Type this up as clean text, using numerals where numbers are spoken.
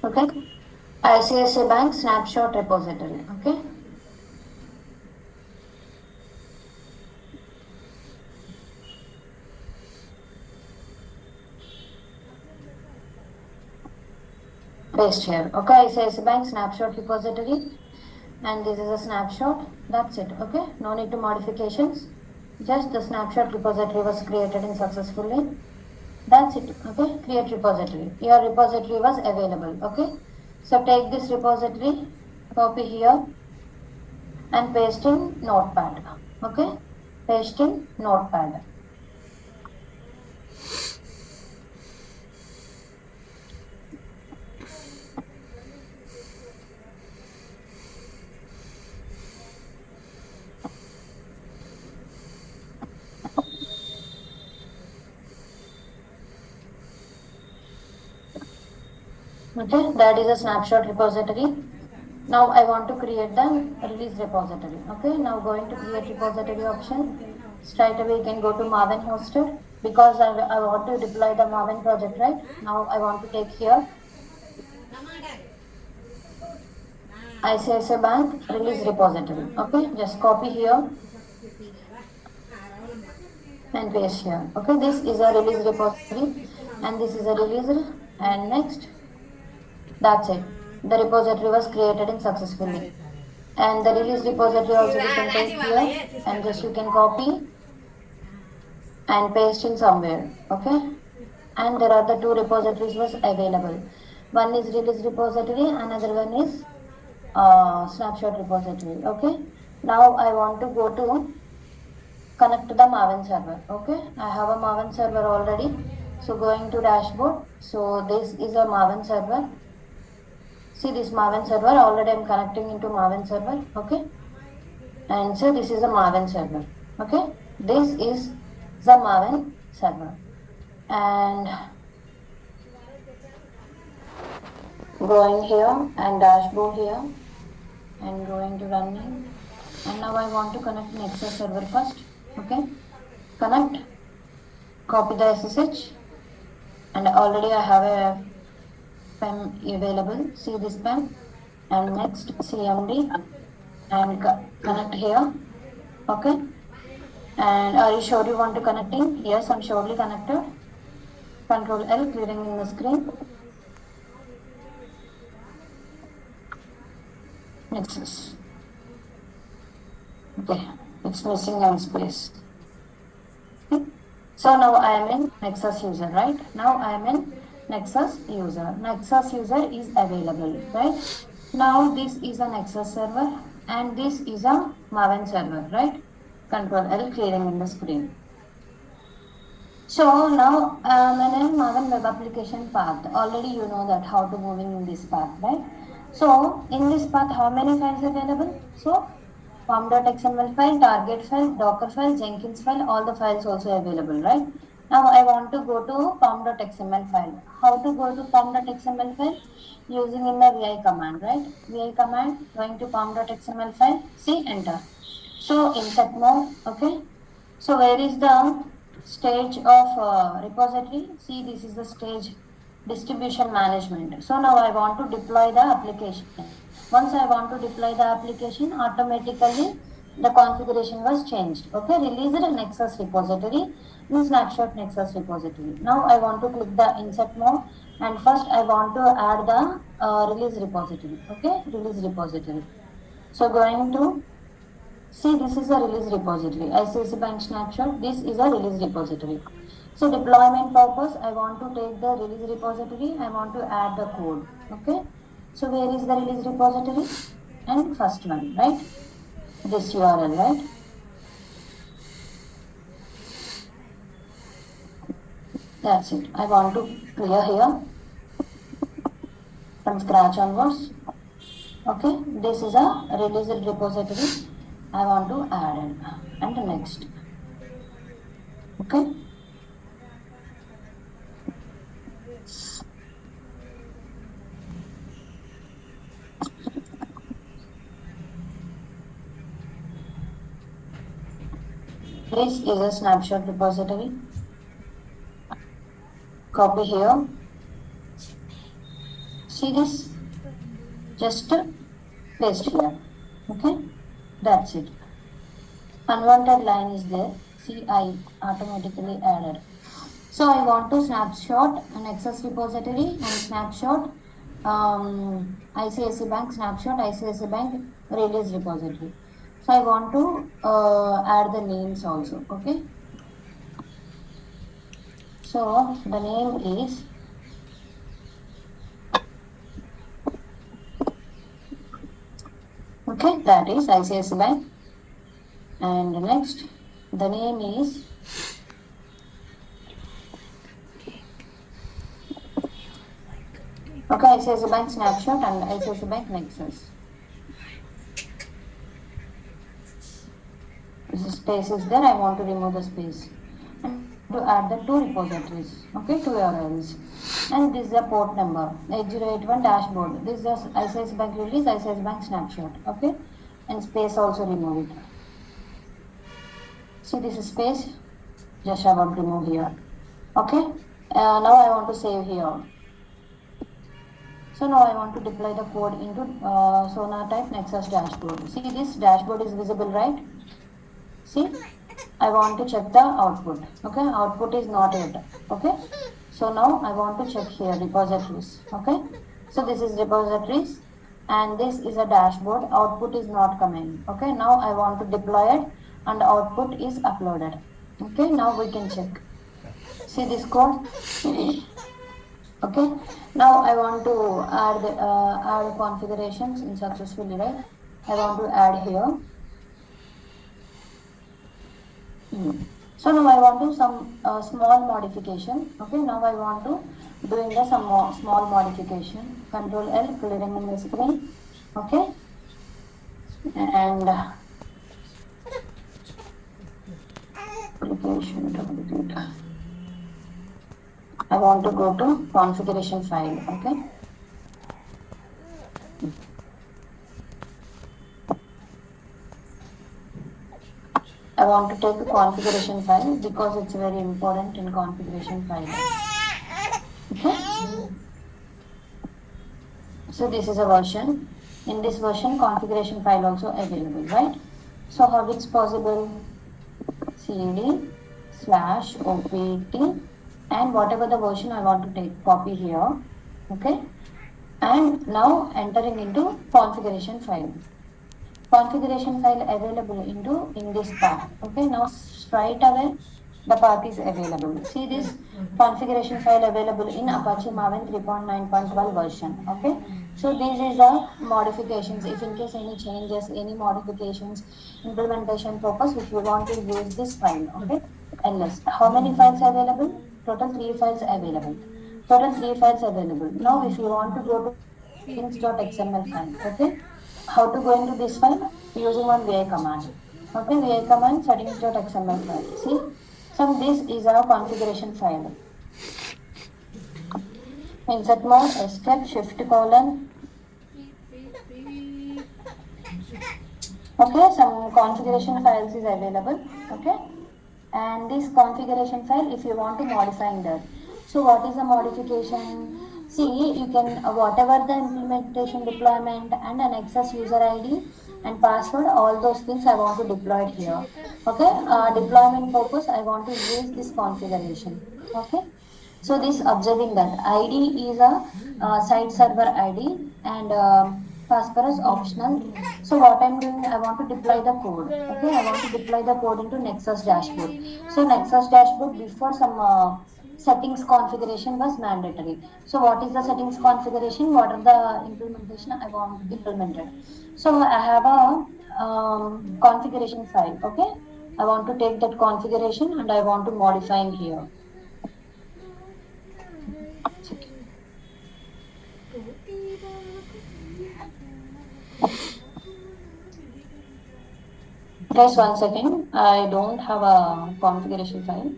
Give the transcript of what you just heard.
Okay, ICICI Bank snapshot repository. Okay, paste here. Okay, ICICI Bank snapshot repository, and this is a snapshot. That's it. Okay, no need to modifications. Just the snapshot repository was created in successfully. That's it. Okay, create repository. Your repository was available. Okay, so take this repository, copy here, and paste in notepad. Okay, paste in notepad. Okay, that is a snapshot repository. Now I want to create the release repository. Okay, now going to create repository option. Straight away you can go to maven hosted, because I want to deploy the maven project, right? Now I want to take here ICICI Bank release repository. Okay, just copy here and paste here. Okay, this is a release repository and this is a release, and next, that's it. The repository was created in successfully, and the release repository also we can take here, and just you can copy and paste in somewhere. Okay, and there are the two repositories was available. One is release repository, another one is snapshot repository. Okay, now I want to go to connect to the maven server. Okay, I have a maven server already, so going to dashboard. So this is a maven server. See this maven server, already I'm connecting into maven server. Okay, and so this is a maven server. Okay, this is the maven server, and going here and dashboard here and going to running, and now I want to connect nexus server first. Okay, connect, copy the SSH, and already I have a PEM available. See this PEM, and next CMD, and connect here. Okay, and are you sure you want to connecting? Yes, I'm surely connected. Control L, clearing in the screen. Nexus. Okay, it's missing one space. Okay. So now I am in Nexus user, right? Now I am in Nexus user. Nexus user is available, right? Now this is a Nexus server and this is a maven server, right? Control L, clearing in the screen. So now I'm in maven web application path. Already you know that how to moving in this path, right? So in this path, how many files available? So pom.xml file, target file, docker file, jenkins file, all the files also available, right? Now I want to go to pom.xml file. How to go to pom.xml file? Using in the vi command, right? Vi command, going to pom.xml file, see, enter. So insert mode, okay? So where is the stage of repository? See, this is the stage distribution management. So now I want to deploy the application. Once I want to deploy the application, automatically the configuration was changed. Okay, released nexus repository, in snapshot nexus repository. Now I want to click the insert mode, and first I want to add the release repository. Okay, release repository. So going to see, this is a release repository. ICICI Bank snapshot, this is a release repository. So deployment purpose, I want to take the release repository, I want to add the code. Okay. So where is the release repository? And first one, right? This URL, right? That's it. I want to clear here from scratch onwards. Okay. This is a release repository. I want to add it, and next. Okay. This is a snapshot repository. Copy here. See, See this? Just paste here. Okay, that's it. Unwanted line is there. See, I automatically added. So I want to snapshot an access repository and snapshot ICICI Bank snapshot ICICI Bank release repository. So I want to add the names also. Okay. So the name is okay. That is ICICI Bank. And next, the name is okay. ICICI Bank snapshot and ICICI Bank nexus. This space is there. I want to remove the space. To add the two repositories, okay, two URLs. And this is the port number 8081 dashboard. This is the ICICI Bank release, ICICI Bank snapshot, okay, and space also remove it. See, this is space, just I want to remove here, okay. Now I want to save here. So now I want to deploy the code into Sonar type Nexus dashboard. See, this dashboard is visible, right? See, I want to check the output. Okay, output is not yet. Okay, so now I want to check here repositories. Okay, so this is repositories and this is a dashboard. Output is not coming. Okay, now I want to deploy it and output is uploaded. Okay, now we can check. See this code. Okay, now I want to add configurations in successfully, right? I want to add here. So now I want to some small modification. Okay, now I want to doing the some small modification. Control L, clearing in the screen. Okay, and application. I want to go to configuration file. Okay. I want to take a configuration file because it's very important in configuration file. Okay. So this is a version. In this version, configuration file also available, right? So how it's possible? cd/opt and whatever the version I want to take, copy here. Okay. And now entering into configuration file. Configuration file available in this path. Okay, now straight away the path is available. See this configuration file available in Apache Maven 3.9.12 version. Okay, so this is the modifications. If in case any changes, any modifications, implementation purpose, if you want to use this file. Okay, ls. How many files available? Total 3 files available. Total 3 files available. Now if you want to go to settings.xml file. Okay. How to go into this file? Using one vi command. Okay, vi command settings.xml file. See, so this is our configuration file. Insert mode, escape, shift colon. Okay, some configuration files is available. Okay, and this configuration file, if you want to modify in that. So what is the modification? See, you can whatever the implementation deployment and an access user ID and password, all those things I want to deploy it here. Okay, deployment purpose, I want to use this configuration. Okay, so this observing that ID is a site server ID and phosphorus optional. So what I'm doing, I want to deploy the code. Okay, I want to deploy the code into Nexus dashboard. So Nexus dashboard before some settings configuration was mandatory. So what is the settings configuration? What are the implementation I want implemented? So I have a configuration file. Okay, I want to take that configuration and I want to modify in here. Guys, one second. I don't have a configuration file.